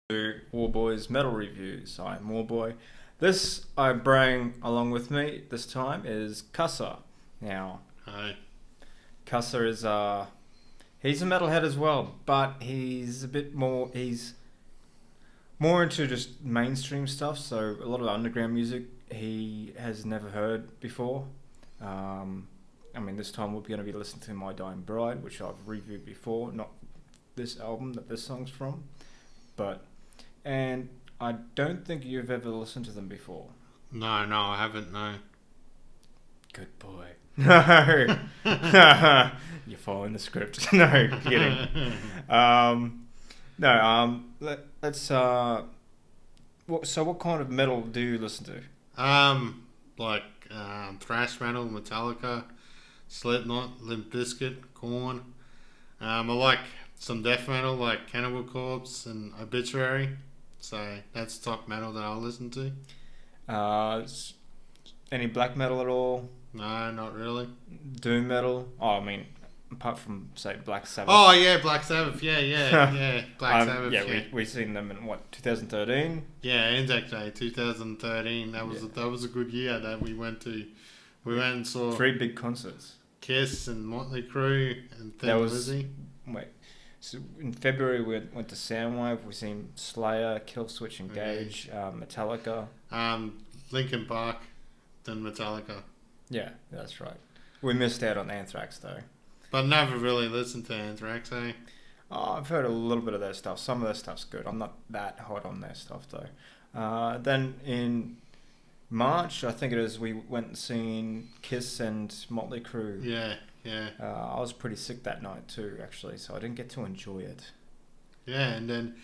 to Warboy's metal reviews. I'm Warboy. This I bring along with me this time is Cussa. Now, Hi. Cussa is he's a metalhead as well, but he's more into just mainstream stuff. So a lot of underground music he has never heard before. This time we're going to be listening to My Dying Bride, which I've reviewed before. Not this album that this song's from, and I don't think you've ever listened to them before. No, I haven't, no. Good boy. No. You're following the script. No, kidding. Let's what kind of metal do you listen to? Thrash metal, Metallica, Slipknot, Limp Bizkit, Korn. I like some death metal like Cannibal Corpse and Obituary. So that's top metal that I'll listen to. Any black metal at all? No, not really. Doom metal? Apart from, say, Black Sabbath. Oh, yeah, Black Sabbath. Yeah. Black Sabbath. Yeah, we've seen them in, 2013? Yeah, Anzac Day, 2013. That was a good year that we went to. We went and saw 3 big concerts. Kiss and Motley Crue and That was... Lizzy. Wait. So in February we went to Soundwave. We seen Slayer, Killswitch Engage, Metallica. Linkin Park, then Metallica. Yeah, that's right. We missed out on Anthrax though. But never really listened to Anthrax, eh? Oh, I've heard a little bit of their stuff. Some of their stuff's good. I'm not that hot on their stuff though. Then in March, I think it is, we went and seen Kiss and Motley Crue. Yeah. I was pretty sick that night too, actually, so I didn't get to enjoy it. Yeah, and then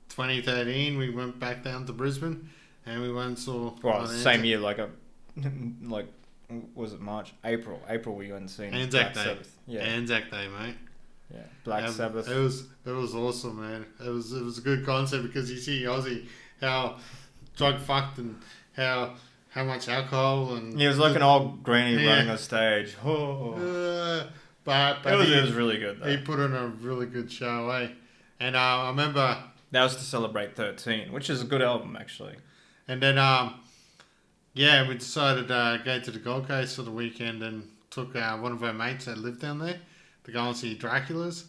2013 we went back down to Brisbane and we went and saw... Well, same year, was it March? April we went and seen Anzac Black Day. Sabbath. Yeah. Anzac Day, mate. Yeah, Black Sabbath. It was awesome, man. It was a good concert because you see Ozzy, how drug fucked and how much alcohol and... He was like an old granny running on stage. Oh. But it was really good though. He put on a really good show, eh? And I remember... That was to celebrate 13, which is a good album actually. And then, we decided to go to the Gold Coast for the weekend and took one of our mates that lived down there to go and see Dracula's,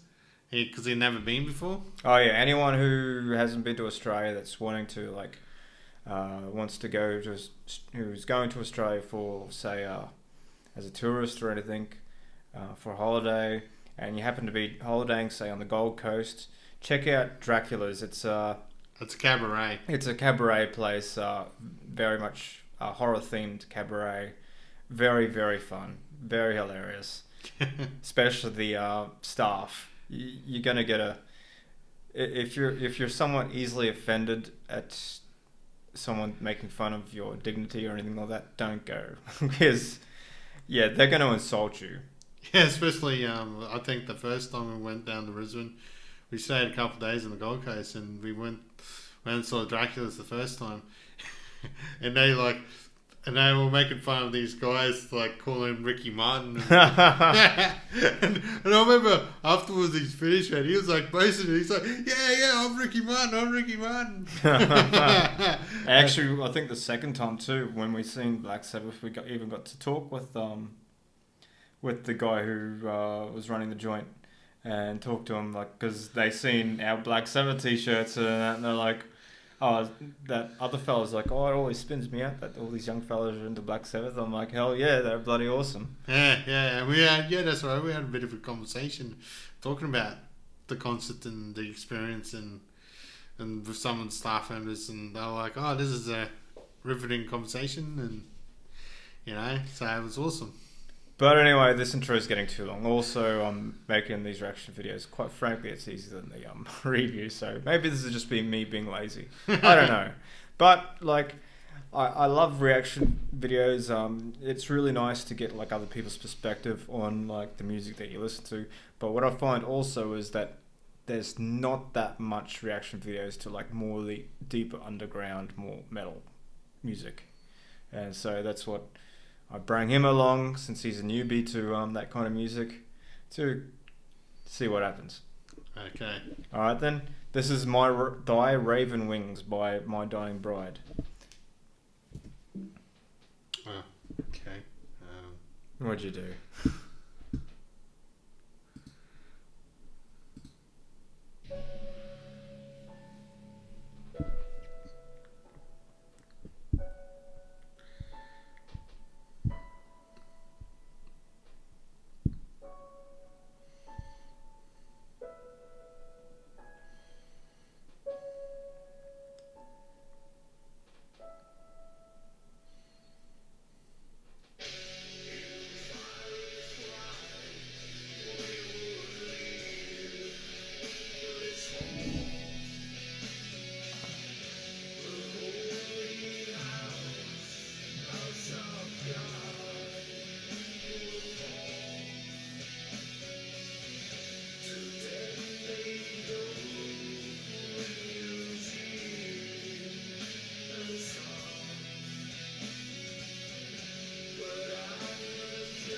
because he'd never been before. Oh yeah, anyone who hasn't been to Australia that's wanting to wants to go to, who's going to Australia for, say, as a tourist or anything, for a holiday, and you happen to be holidaying, say, on the Gold Coast, check out Dracula's. It's a cabaret. It's a cabaret place, very much a horror-themed cabaret. Very, very fun. Very hilarious. Especially the staff. You're going to get if you're somewhat easily offended at someone making fun of your dignity or anything like that, don't go. Because, they're going to insult you. Yeah, especially, I think the first time we went down to Brisbane, we stayed a couple of days in the Gold Coast and we went and saw Dracula's the first time. and they were making fun of these guys, calling him Ricky Martin. And I remember afterwards he's finished and he was boasting. He's like, yeah, I'm Ricky Martin. Actually, I think the second time too, when we seen Black Sabbath, we even got to talk with the guy who was running the joint and talk to him, because they seen our Black Sabbath t-shirts and they're like, oh, that other fella's like, oh, it always spins me out that all these young fellas are into Black Sabbath. I'm like, hell yeah, they're bloody awesome. Yeah. That's right. We had a bit of a conversation talking about the concert and the experience and with some of the staff members, and they were like, oh, this is a riveting conversation, and so it was awesome. But anyway, this intro is getting too long. Also, I'm making these reaction videos. Quite frankly, it's easier than the review. So maybe this is just me being lazy. I don't know. But I love reaction videos. It's really nice to get other people's perspective on the music that you listen to. But what I find also is that there's not that much reaction videos to more the deeper underground, more metal music, and so that's what I bring him along, since he's a newbie to that kind of music, to see what happens. Okay. All right then. This is Thy Raven Wings by My Dying Bride. Oh, okay. What'd you do?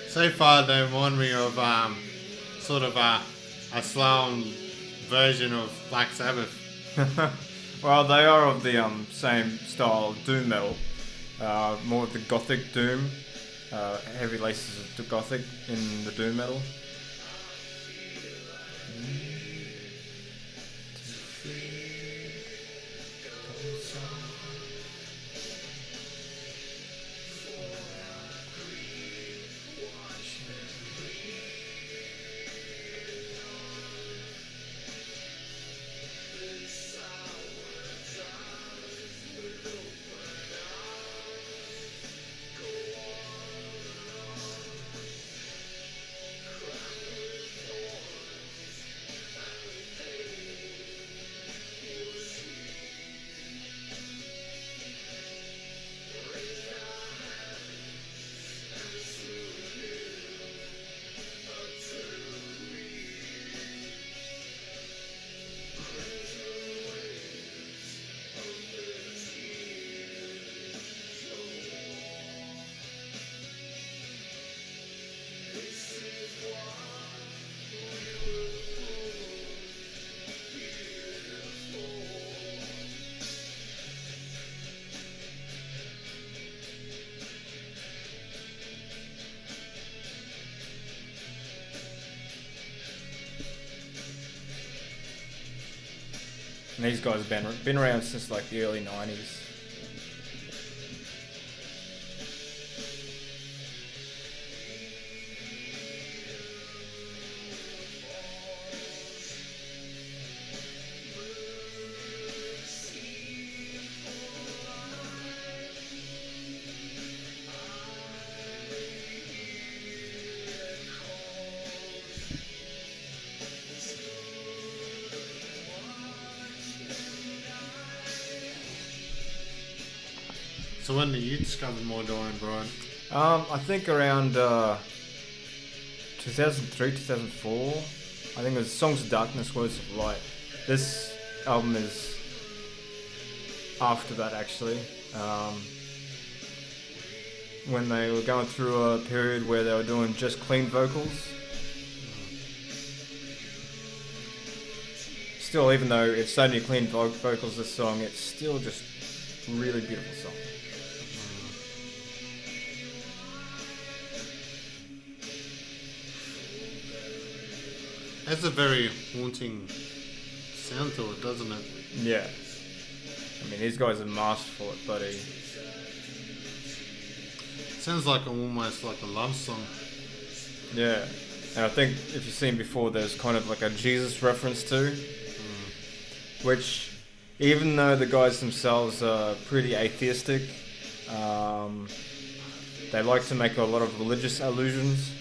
So far, they remind me of sort of a slalom version of Black Sabbath. Well, they are of the same style of doom metal. More of the gothic doom. Heavy laces of the gothic in the doom metal. And these guys have been around since like the early 90s. So when did you discover My Dying Bride? I think around 2003, 2004. I think it was Songs of Darkness, Words of Light. This album is after that, actually. When they were going through a period where they were doing just clean vocals. Still, even though it's only clean vocals, this song, it's still just really beautiful song. It has a very haunting sound to it, doesn't it? Yeah. I mean, these guys are masterful at buddy. Sounds like almost like a love song. Yeah. And I think if you've seen before, there's kind of like a Jesus reference too. Which, even though the guys themselves are pretty atheistic, they like to make a lot of religious allusions.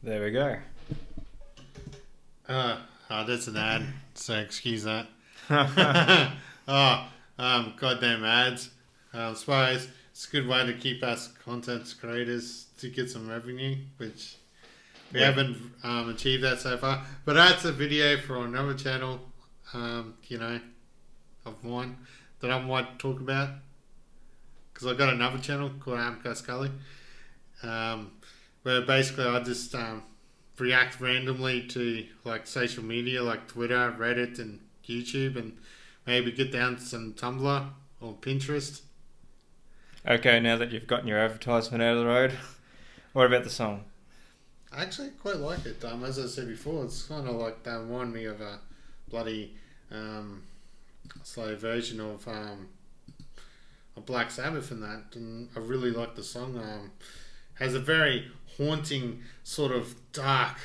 There we go. That's an ad, so excuse that. Yeah, Goddamn ads. I suppose it's a good way to keep us content creators to get some revenue, which we haven't achieved that so far. But that's a video for another channel, of mine that I might talk about. Because I've got another channel called Amco Scully, where basically I just react randomly to like social media like Twitter, Reddit, and YouTube, and maybe get down to some Tumblr or Pinterest. Okay, now that you've gotten your advertisement out of the road, what about the song? I actually quite like it. As I said before, it's kind of like they remind me of a bloody slow version of Black Sabbath and that, and I really like the song. Has a very haunting sort of dark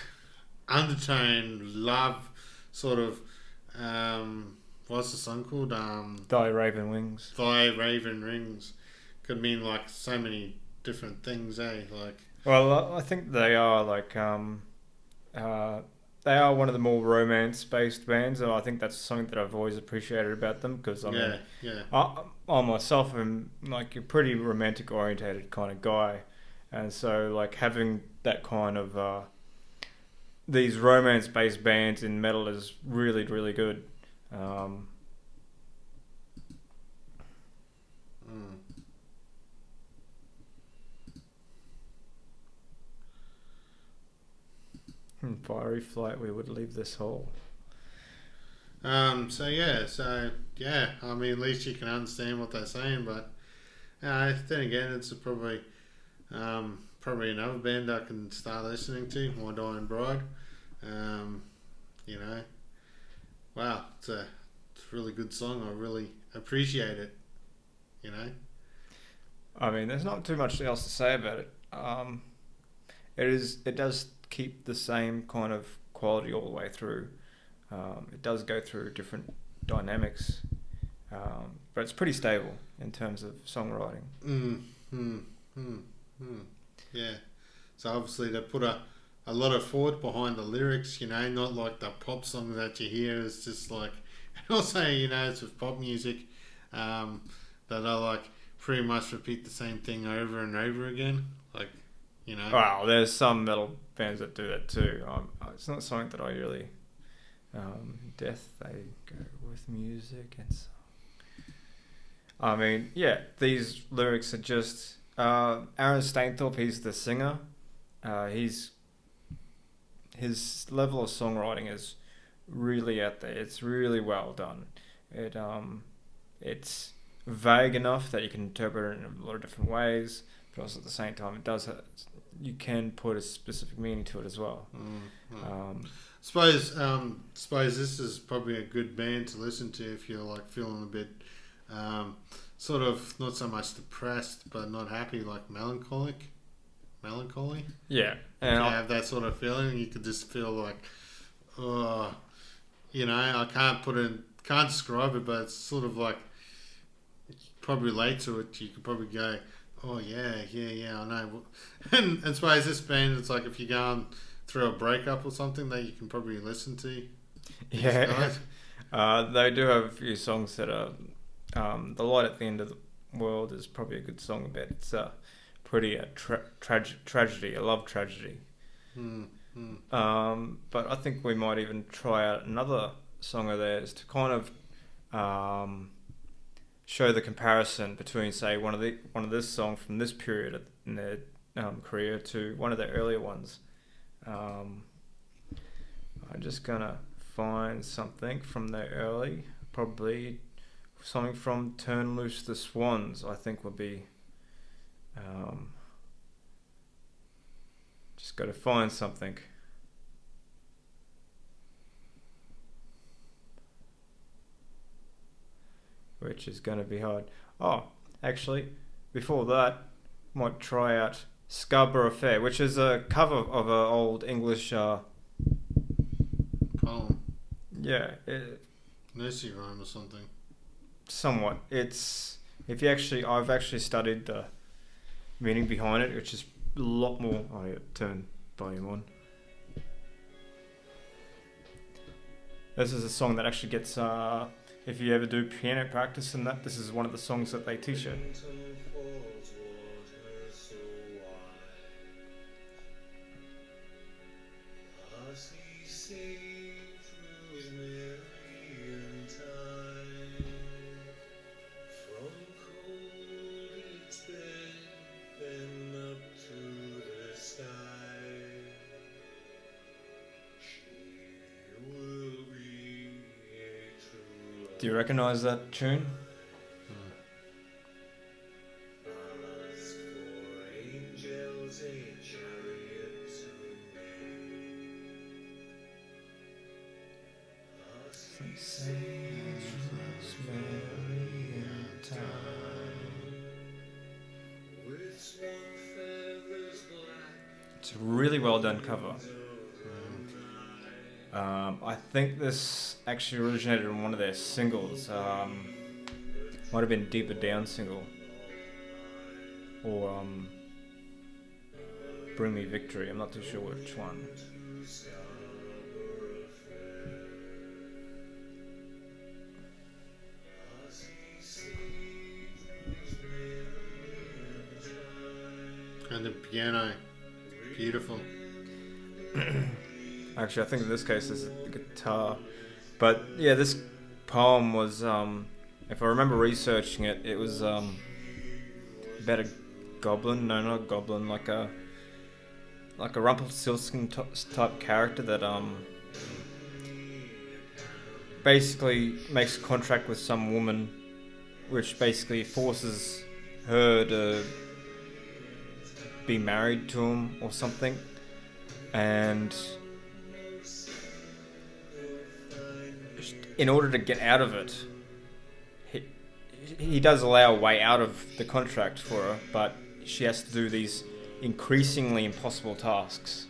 undertone, love sort of. What's the song called? Thy Raven Wings. Thy Raven Rings. Could mean like so many different things, eh? Like. Well, I think they are like they are one of the more romance-based bands, and I think that's something that I've always appreciated about them. Because I myself am like a pretty romantic-orientated kind of guy, and so like having that kind of these romance-based bands in metal is really, really good. Fiery flight, we would leave this hole. So yeah. I mean, at least you can understand what they're saying. But then again, it's probably another band I can start listening to. My Dying Bride. Wow, it's a really good song. I really appreciate it. I mean, there's not too much else to say about it. It does keep the same kind of quality all the way through. It does go through different dynamics, but it's pretty stable in terms of songwriting. Yeah. So obviously they put a lot of thought behind the lyrics, not like the pop song that you hear. It's just like, and also, it's with pop music that I like pretty much repeat the same thing over and over again. Like, Well, there's some metal bands that do that too. It's not something that I really. Death, they go with music and song. I mean, yeah, these lyrics are just. Aaron Stainthorpe, he's the singer. His level of songwriting is really out there. It's really well done. It's vague enough that you can interpret it in a lot of different ways, but also at the same time, you can put a specific meaning to it as well. Suppose this is probably a good band to listen to if you're like feeling a bit sort of not so much depressed but not happy, like melancholy. Yeah, and you have that sort of feeling. You could just feel like, I can't describe it, but it's sort of like you probably relate to it. You could probably go, oh yeah, I know. And I suppose this band, it's like if you're going through a breakup or something that you can probably listen to. Yeah. They do have a few songs that are The Light at the End of the World is probably a good song about. It's pretty tragedy, a love tragedy. But I think we might even try out another song of theirs to kind of show the comparison between, say, one of this song from this period in their career to one of their earlier ones. I'm just gonna find something from their early, probably something from Turn Loose the Swans, I think would be. Just got to find something. Which is going to be hard. Oh, actually, before that, might try out Scarborough Fair, which is a cover of an old English poem. Yeah. Nursery rhyme or something. Somewhat. I've actually studied the meaning behind it, which is a lot more. Oh yeah, turn volume on. This is a song that actually gets, if you ever do piano practice and that, this is one of the songs that they teach you. Do you recognize that tune? It's a really well done cover. I think this actually originated in one of their singles. Might have been Deeper Down single. Or Bring Me Victory. I'm not too sure which one. And the piano, beautiful. Actually, I think in this case this is the guitar. But yeah, this poem was, if I remember researching it, it was about a goblin. No, not a goblin. Like a Rumpelstiltskin type character that basically makes a contract with some woman, which basically forces her to be married to him or something, and in order to get out of it, he does allow a way out of the contract for her, but she has to do these increasingly impossible tasks.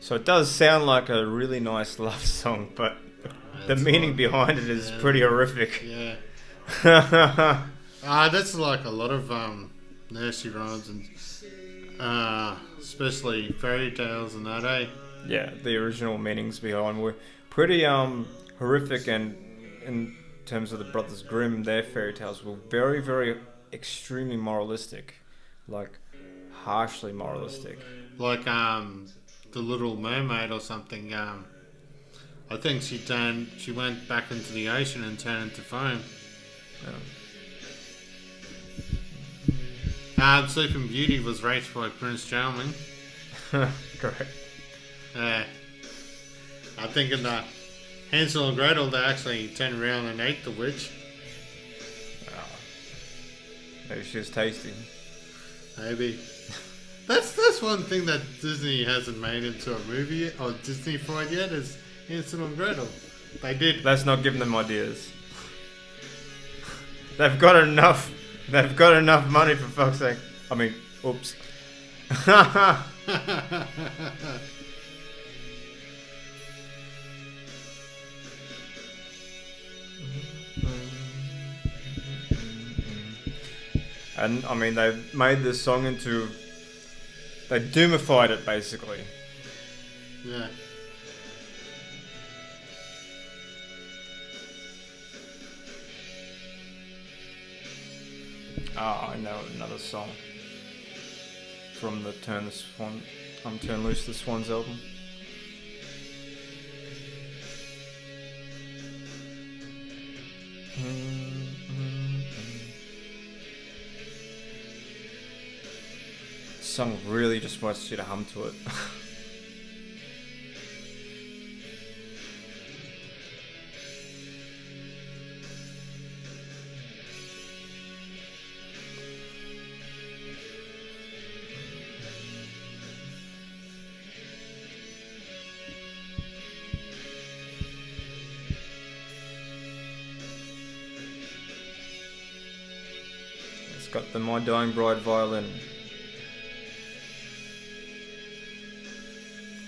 So it does sound like a really nice love song, but the meaning behind it is pretty horrific. Yeah. That's like a lot of nursery rhymes and especially fairy tales and that, eh? Yeah, the original meanings behind were pretty horrific, and in terms of the Brothers Grimm, their fairy tales were very, very extremely moralistic, like harshly moralistic. Like The Little Mermaid or something. I think she went back into the ocean and turned into foam. Sleeping Beauty was raped by Prince Charming. Correct. I think in the Hansel and Gretel they actually turned around and ate the witch. Maybe she was tasty. Maybe. That's one thing that Disney hasn't made into a movie or Disney fried yet is Hansel and Gretel. They did. Let's not give them ideas. They've got enough. They've got enough money, for fuck's sake. I mean, oops. And I mean, they've made this song into. They doomified it, basically. Yeah. I know another song from the Turn Loose the Swans album. The song really just wants you to hum to it. got the My Dying Bride violin.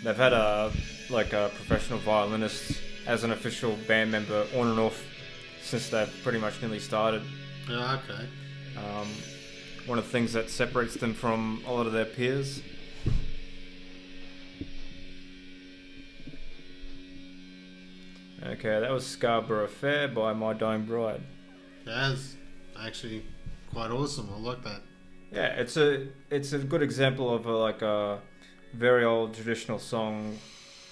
They've had a professional violinist as an official band member on and off since they've pretty much nearly started. Yeah, okay. One of the things that separates them from a lot of their peers. Okay, that was Scarborough Fair by My Dying Bride. That's actually quite awesome. I like that. Yeah, it's a good example of a very old traditional song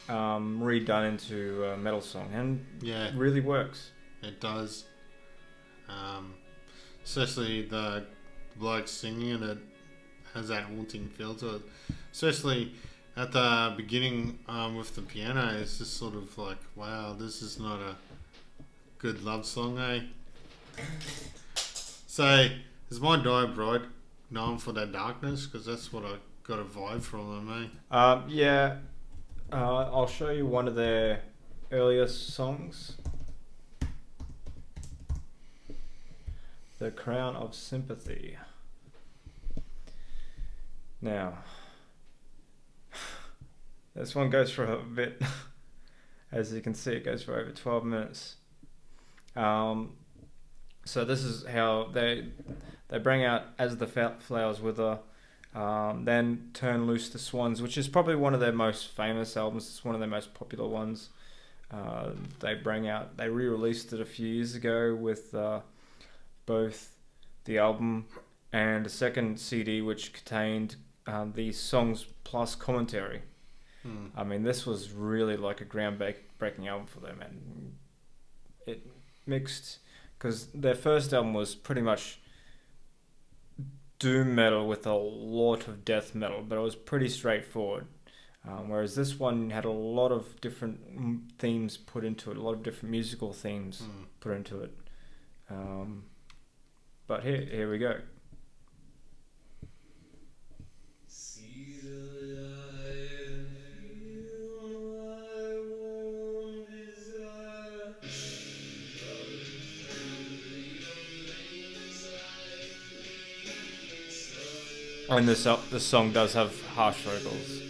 redone into a metal song, and it really works. It does. Especially the bloke singing it has that haunting feel to it. Especially at the beginning with the piano, it's just sort of like, wow, this is not a good love song, eh? So, is My Dying Bride known for their darkness? Because that's what I got a vibe from them, eh? Yeah. I'll show you one of their earlier songs. The Crown of Sympathy. Now, this one goes for a bit. As you can see, it goes for over 12 minutes. So this is how they bring out As the Flowers Wither, then Turn Loose the Swans, which is probably one of their most famous albums. It's one of their most popular ones. They re-released it a few years ago with both the album and a second CD which contained these songs plus commentary. I mean, this was really like a ground-breaking album for them, and it mixed, because their first album was pretty much doom metal with a lot of death metal, but it was pretty straightforward. Whereas this one had a lot of different themes put into it, a lot of different musical themes put into it. But here we go. And this song does have harsh vocals.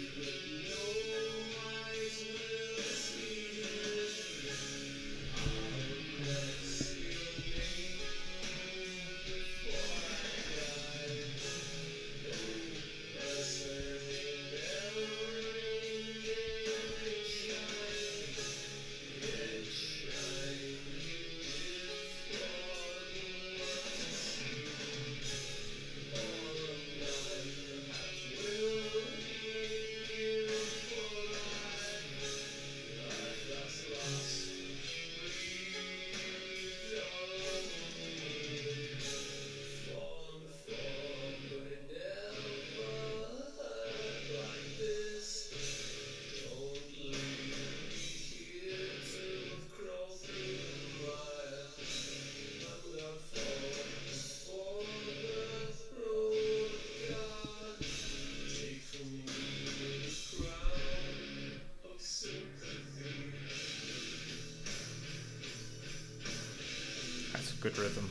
That's a good rhythm.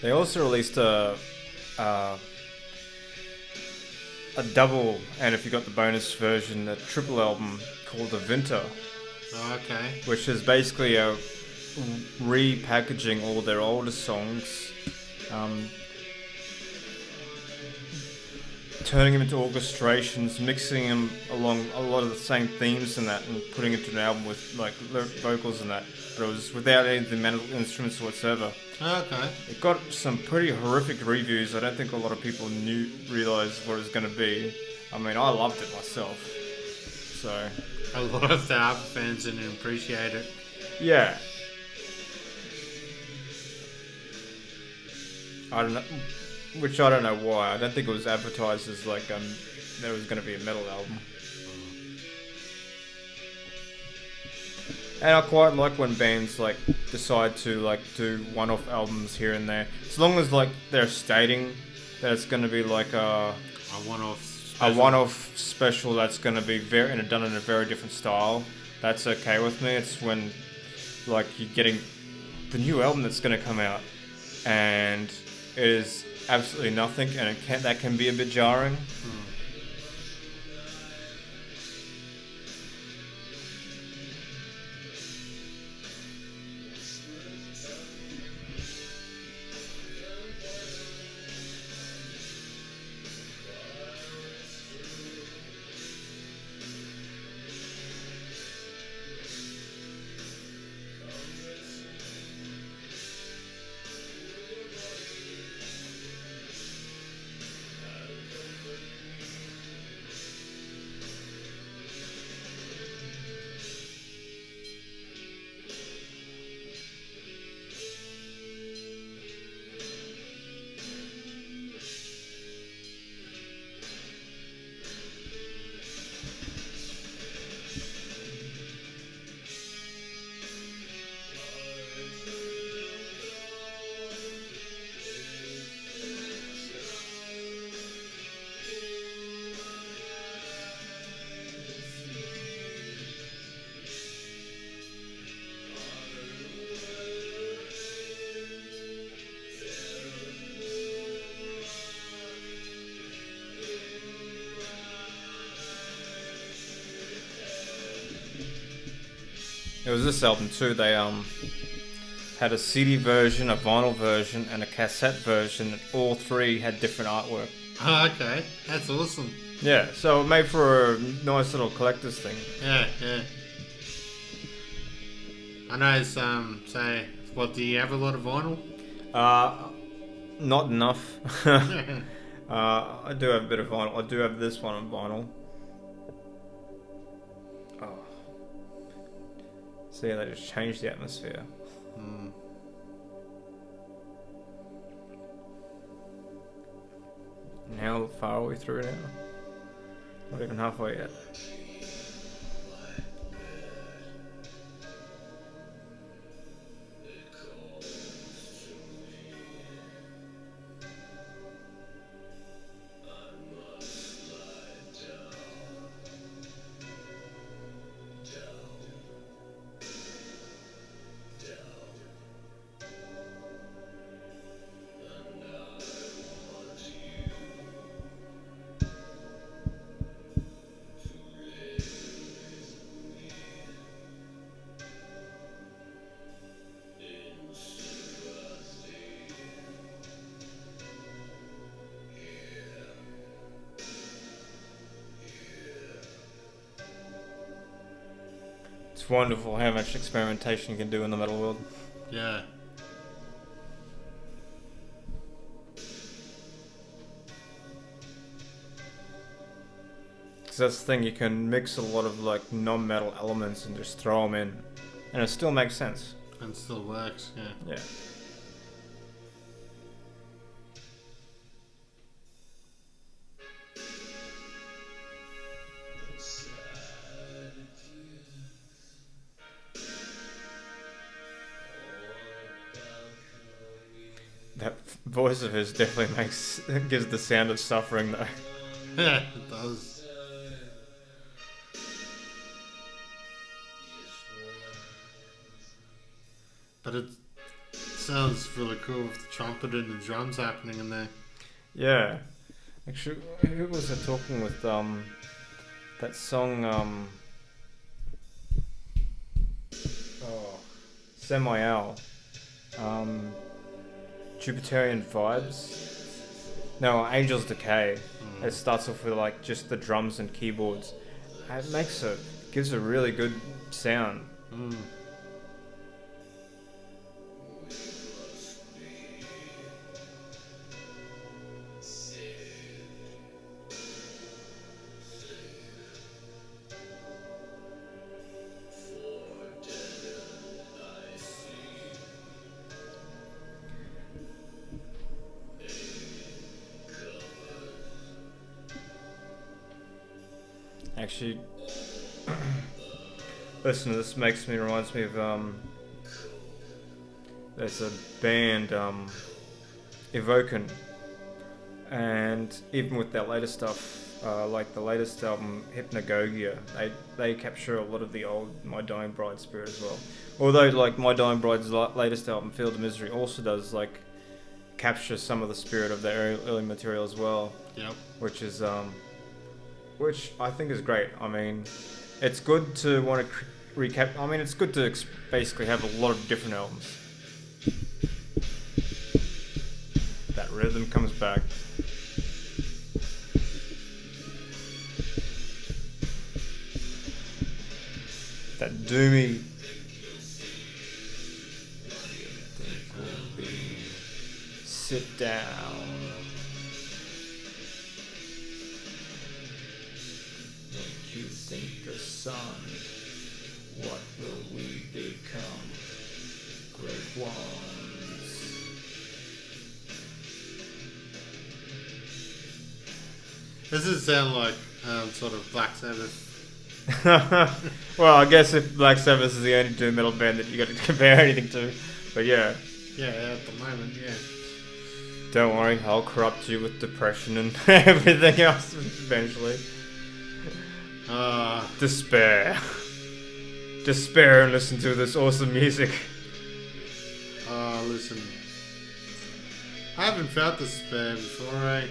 They also released a double, and if you got the bonus version, a triple album called The Winter. Oh, okay. Which is basically a repackaging all their older songs, turning them into orchestrations, mixing them along a lot of the same themes and that, and putting it into an album with like vocals and that. But it was without any of the metal instruments whatsoever. Okay. It got some pretty horrific reviews. I don't think a lot of people realised what it was going to be. I mean, I loved it myself. So A lot of the ABBA fans didn't appreciate it. yeah, I don't know, which I don't know why. I don't think it was advertised as like there was going to be a metal album. And I quite like when bands like decide to like do one-off albums here and there, as long as like they're stating that it's going to be like a one-off special that's going to be done in a very different style. That's okay with me. It's when like you're getting the new album that's going to come out and it is absolutely nothing, and that can be a bit jarring. It was this album too. They had a CD version, a vinyl version, and a cassette version. And all three had different artwork. Oh, okay. That's awesome. Yeah, so it made for a nice little collector's thing. Yeah. I know it's, say, what, do you have a lot of vinyl? Not enough. I do have a bit of vinyl. I do have this one on vinyl. Oh. So yeah, they just changed the atmosphere. How far are we through now? Not even halfway yet. It's wonderful how much experimentation you can do in the metal world. Yeah. Because that's the thing, you can mix a lot of like non-metal elements and just throw them in, and it still makes sense. And still works, yeah. Yeah. That voice of his definitely gives the sound of suffering though. Yeah, it does. But it sounds really cool with the trumpet and the drums happening in there. Yeah. Actually, who was I talking with? That song, Semi-Owl. Jupiterian Vibes. No, Angel's Decay. Mm. It starts off with like just the drums and keyboards. And it gives a really good sound. Mm. Actually, listen, this reminds me of there's a band Evoken, and even with their latest stuff, like the latest album Hypnagogia, they capture a lot of the old My Dying Bride spirit as well. Although like My Dying Bride's latest album Field of Misery also does like capture some of the spirit of their early material as well. Yep. Which is which I think is great. I mean, it's good to want to recap. I mean, it's good to basically have a lot of different albums. That rhythm comes back. That doomy. Sit down. Don't you think the sun? What will we become? Great ones. Does it sound like sort of Black Sabbath? Well, I guess if Black Sabbath is the only doom metal band that you got to compare anything to, but yeah. Yeah, at the moment, yeah. Don't worry, I'll corrupt you with depression and everything else eventually. Despair. Despair and listen to this awesome music. Listen. I haven't felt despair before, eh?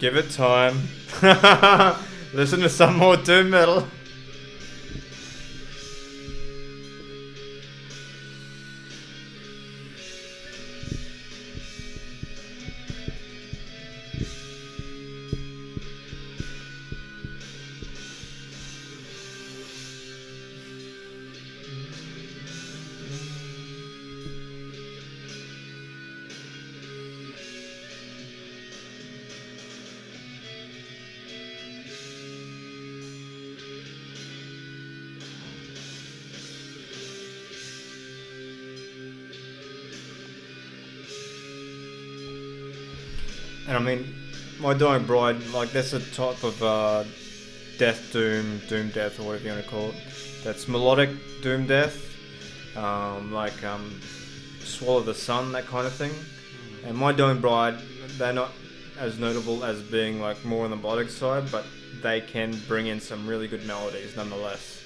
Give it time. Listen to some more doom metal. And I mean, My Dying Bride, like that's a type of death doom, doom death, or whatever you want to call it. That's melodic doom death, like Swallow the Sun, that kind of thing. And My Dying Bride, they're not as notable as being like more on the melodic side, but they can bring in some really good melodies nonetheless.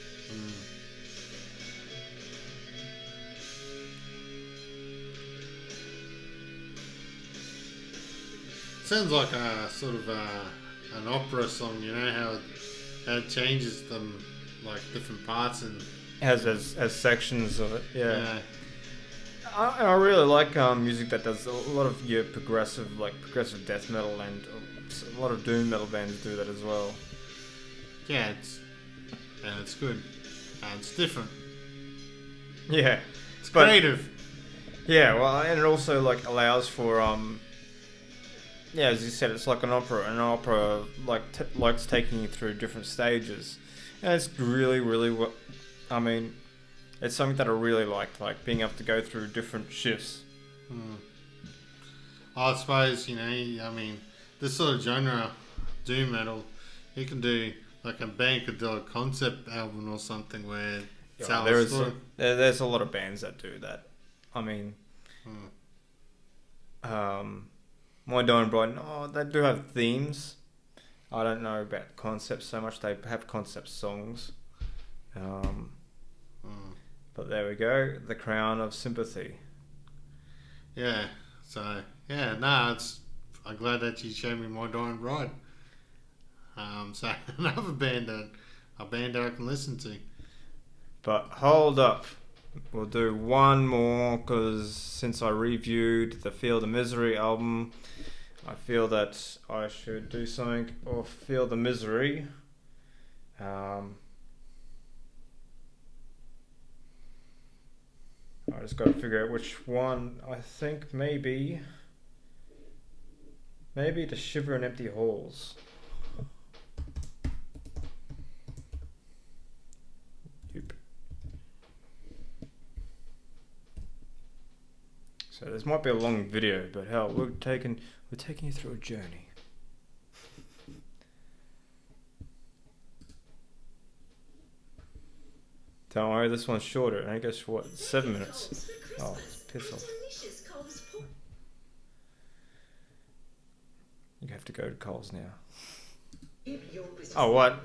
Sounds like a sort of an opera song, you know, how it changes them, like different parts and As sections of it, yeah. yeah. I really like music that does a lot of your progressive death metal, and a lot of doom metal bands do that as well. Yeah, it's good. It's different. Yeah, It's creative. Yeah, well, and it also like allows for yeah, as you said, it's like an opera. An opera likes taking you through different stages, and it's really, really what I mean. It's something that I really liked, like being able to go through different shifts. I suppose, you know, I mean, this sort of genre, doom metal, you can do, like a band could do a concept album or something where it's Yeah, there's a lot of bands that do that. I mean, My Dying Bride, they do have themes. I don't know about concepts so much. They have concept songs. But there we go. The Crown of Sympathy. Yeah, so, yeah, no, I'm glad that you showed me My Dying Bride. So, another band that I can listen to. But hold up. We'll do one more because since I reviewed the Feel the Misery album, I feel that I should do something off Feel the Misery. I just got to figure out which one. I think maybe To Shiver in Empty Halls. Yep. So this might be a long video, but hell, we're taking you through a journey. Don't worry, this one's shorter. I guess what, 7 minutes? Oh, piss off. You have to go to Coles now. Oh, what?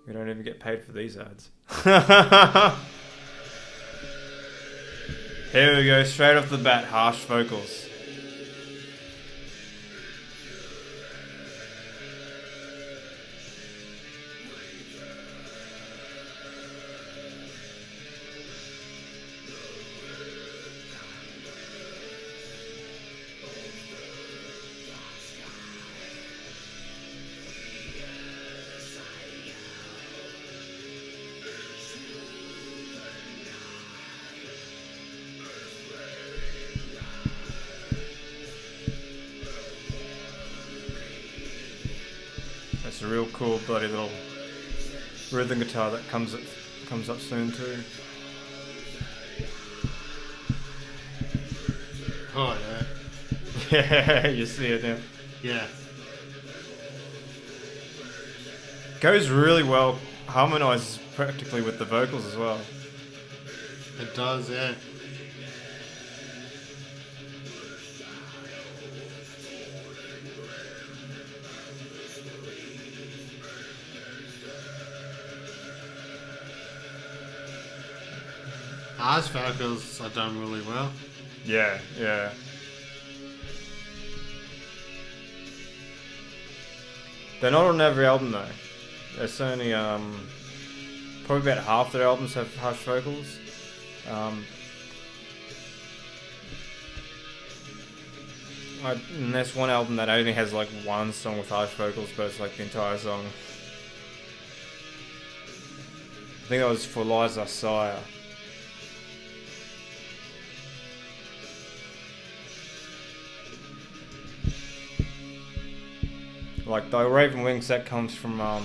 We don't even get paid for these ads. Here we go, straight off the bat, harsh vocals. That's a real cool bloody little rhythm guitar that comes up soon too. Oh yeah. Yeah, you see it now. Yeah. Goes really well, harmonizes practically with the vocals as well. It does, yeah. Harsh vocals are done really well. Yeah, yeah. They're not on every album though. There's only probably about half their albums have harsh vocals. And there's one album that only has like one song with harsh vocals, but it's like the entire song. I think that was for Liza Sire. Like the Raven Wings, that comes from a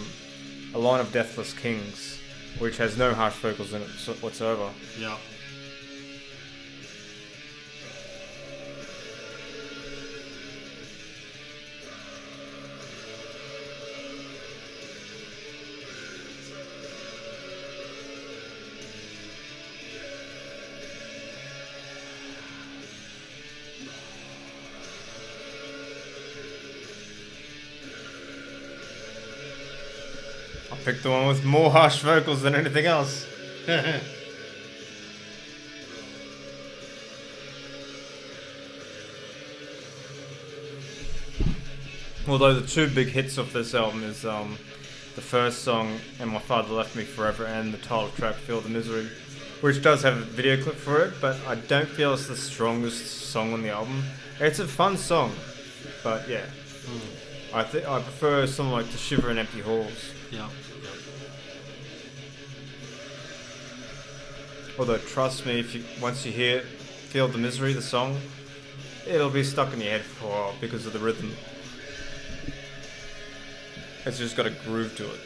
line of Deathless Kings, which has no harsh vocals in it whatsoever. Yeah. I picked the one with more harsh vocals than anything else. Although the two big hits of this album is the first song, And My Father Left Me Forever, and the title track, Feel the Misery, which does have a video clip for it, but I don't feel it's the strongest song on the album. It's a fun song, but yeah. I prefer something like To Shiver in Empty Halls. Yeah. Although trust me, once you hear Feel the Misery, the song, it'll be stuck in your head for a while because of the rhythm. It's just got a groove to it.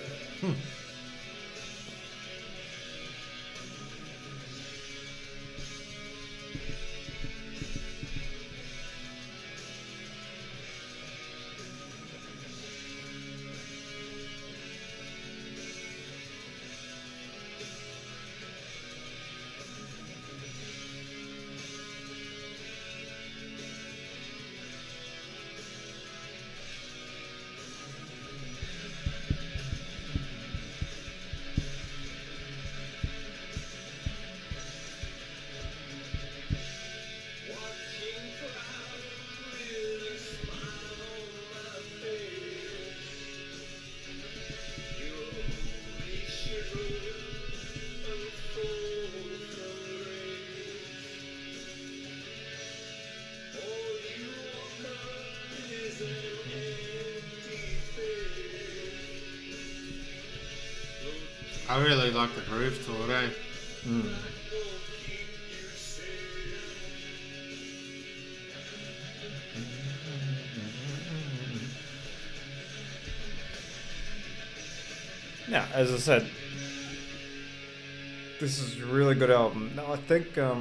I really like the groove to it, eh? Mm. Now, as I said, this is a really good album. Now, I think, here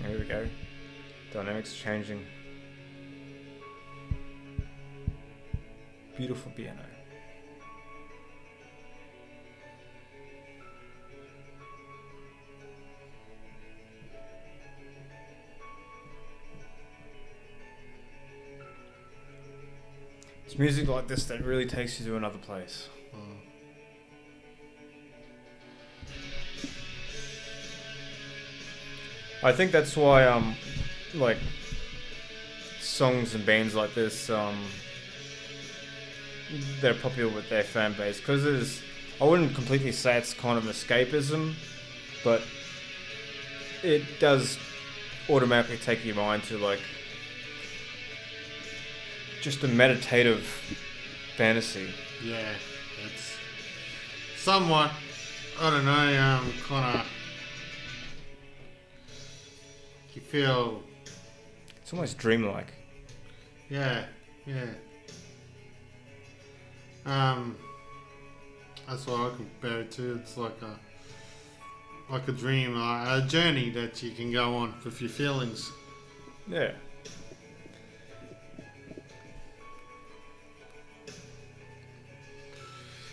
we go. Dynamics changing. Beautiful piano. It's music like this that really takes you to another place. I think that's why like songs and bands like this they're popular with their fan base because it is. I wouldn't completely say it's kind of escapism, but it does automatically take your mind to like just a meditative fantasy. Yeah, it's somewhat, I don't know, kind of, you feel, It's almost dreamlike. yeah. That's what I compare it to. It's like a dream, a journey that you can go on with your feelings. Yeah.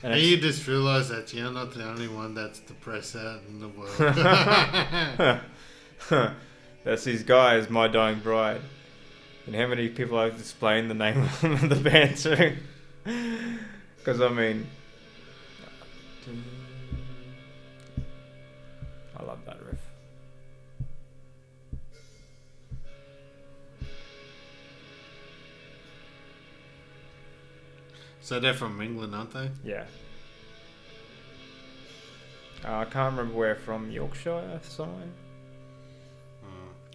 And you just realise that you're not the only one that's depressed out in the world. That's these guys, My Dying Bride. And how many people I've explained the name of the band to? Because I mean, I love that riff. So they're from England, aren't they? Yeah. I can't remember where from. Yorkshire somewhere.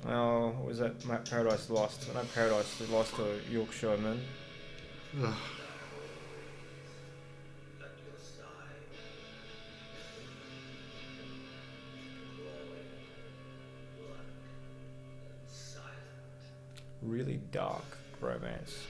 Oh, what was that? Paradise Lost. I know Paradise Lost to Yorkshireman. Ugh. Really dark romance.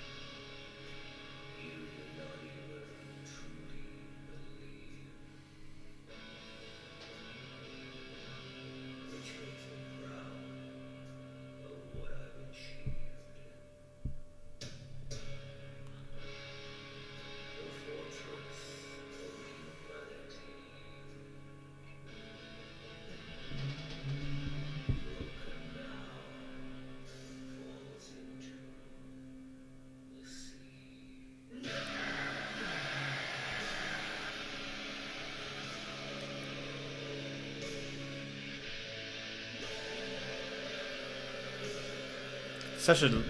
Such an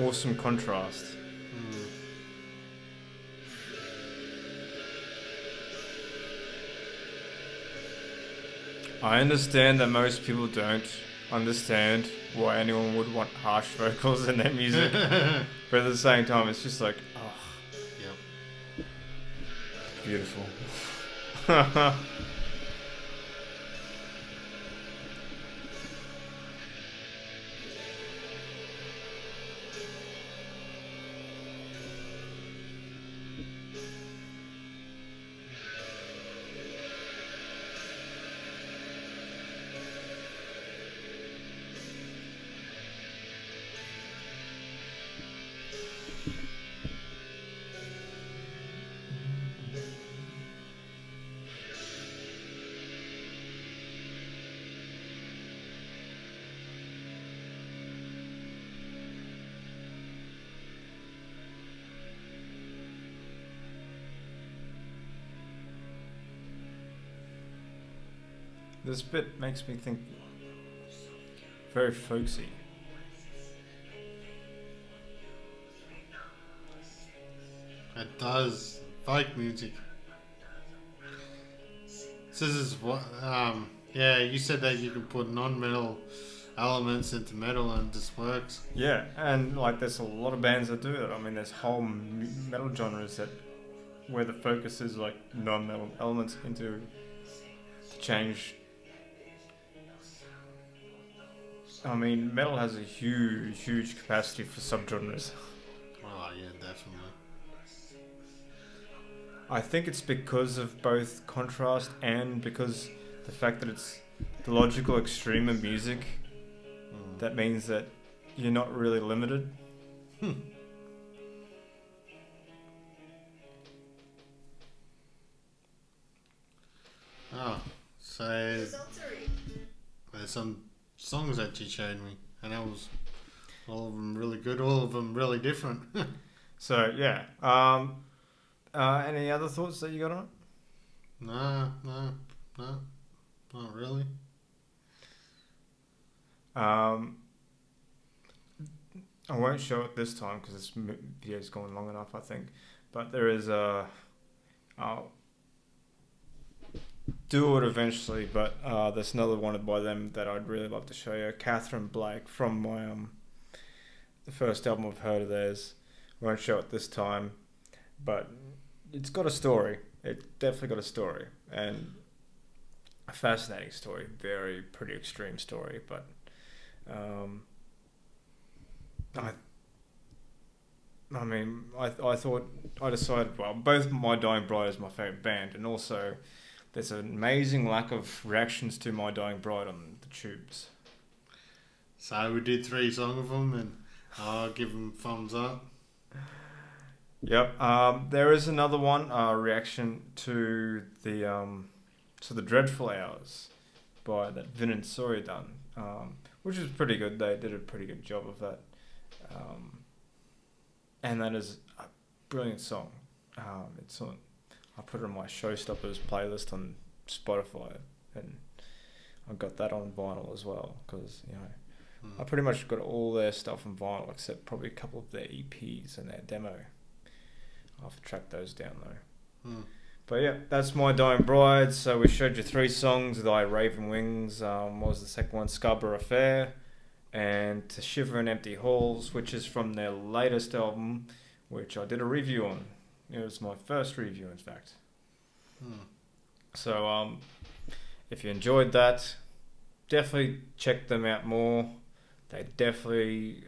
awesome contrast. I understand that most people don't understand why anyone would want harsh vocals in their music, but at the same time, it's just like, oh, Yep. beautiful. This bit makes me think very folksy. It does. Folk music. So this is what, yeah, you said that you can put non-metal elements into metal and it just works. Yeah, and like there's a lot of bands that do it. I mean, there's whole metal genres that where the focus is like non-metal elements into to change. I mean, metal has a huge capacity for subgenres. Oh yeah, definitely. I think it's because of both contrast and because the fact that it's the logical extreme of music. That means that you're not really limited. Oh, so there's some songs that you showed me, and that was all of them really good, all of them really different. So yeah. Any other thoughts that you got on it? No, not really. I won't show it this time because this video's gone long enough, I think. But there is a. I'll do it eventually, but there's another one by them that I'd really love to show you. Catherine Blake from my the first album I've heard of theirs. Won't show it this time, but it's got a story. It definitely got a story and a fascinating story. Very pretty extreme story, but I mean, I thought I decided, well, both My Dying Bride is my favourite band, and also there's an amazing lack of reactions to My Dying Bride on the tubes. So we did 3 songs of them, and I'll give them thumbs up. Yep. There is another one, reaction to the Dreadful Hours by that Vin and Sawyer done, which is pretty good. They did a pretty good job of that. And that is a brilliant song. It's on. I put it on my Showstoppers playlist on Spotify, and I got that on vinyl as well because I pretty much got all their stuff on vinyl except probably a couple of their EPs and their demo. I'll have to track those down though. But yeah, that's My Dying Bride. So we showed you 3 songs: Thy Raven Wings. What was the second one? Scarborough Fair. And To Shiver in Empty Halls, which is from their latest album, which I did a review on. It was my first review, in fact. So, if you enjoyed that, definitely check them out more. They definitely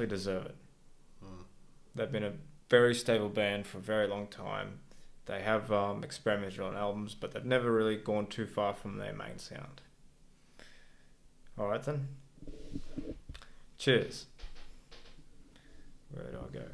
deserve it. They've been a very stable band for a very long time. They have experimented on albums, but they've never really gone too far from their main sound. Alright then. Cheers. Where do I go?